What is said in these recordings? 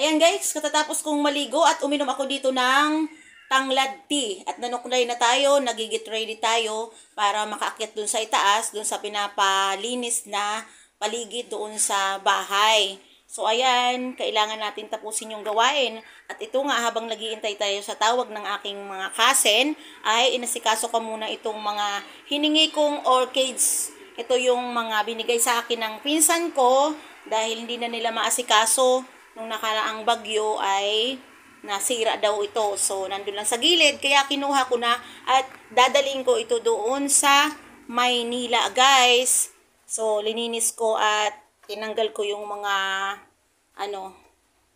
Ayan guys, katatapos kong maligo at uminom ako dito ng tanglad tea. At nanuklay na tayo, nagigit ready tayo para makaakyat dun sa itaas, dun sa pinapalinis na paligid doon sa bahay. So ayan, kailangan natin tapusin yung gawain. At ito nga, habang nagiintay tayo sa tawag ng aking mga cousin, ay inasikaso ko muna itong mga hiningi kong orchids. Ito yung mga binigay sa akin ng pinsan ko dahil hindi na nila maasikaso nung nakaraang bagyo ay nasira daw ito. So, nandun lang sa gilid. Kaya kinuha ko na at dadaling ko ito doon sa Maynila, guys. So, lininis ko at tinanggal ko yung mga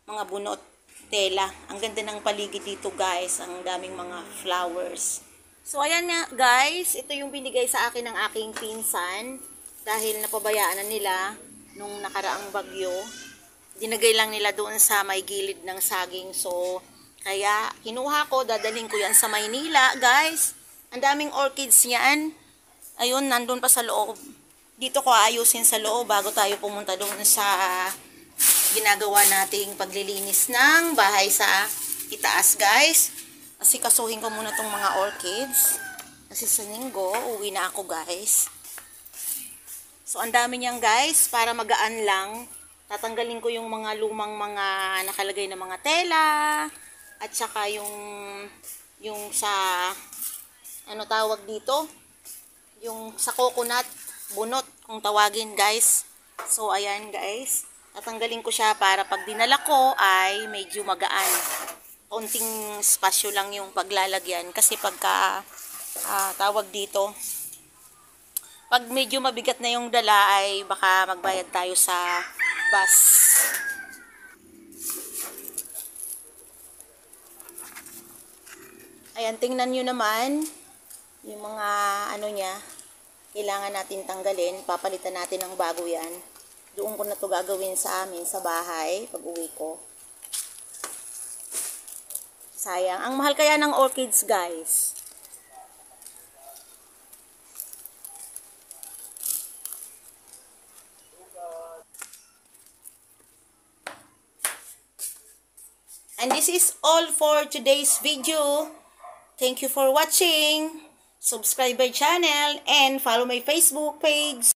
mga bunot tela. Ang ganda ng paligid dito, guys. Ang daming mga flowers. So, ayan nga, guys. Ito yung binigay sa akin ng aking pinsan dahil napabayaan na nila nung nakaraang bagyo. Dinagay lang nila doon sa may gilid ng saging. So, kaya kinuha ko, dadaling ko yan sa Maynila, guys. Ang daming orchids yan. Ayun, nandun pa sa loob. Dito ko ayusin sa loob bago tayo pumunta doon sa ginagawa nating paglilinis ng bahay sa itaas, guys. Kasi kasuhin ko muna tong mga orchids. Kasi sa linggo, uwi na ako, guys. So, ang dami niyan, guys, para magaan lang. Tatanggalin ko yung mga lumang mga nakalagay na mga tela at saka yung sa tawag dito, yung sa coconut bunot kung tawagin, guys. So ayan, guys, tatanggalin ko siya para pag dinala ko ay medyo magaan. Konting spasyo lang yung paglalagyan kasi pagka tawag dito, pag medyo mabigat na yung dala ay baka magbayad tayo sa bus. Ayan, tingnan nyo naman yung mga niya, kailangan natin tanggalin. Papalitan natin ng bago yan. Doon ko na to gagawin sa amin sa bahay pag uwi ko. Sayang, ang mahal kaya ng orchids, guys. And this is all for today's video. Thank you for watching. Subscribe my channel and follow my Facebook page.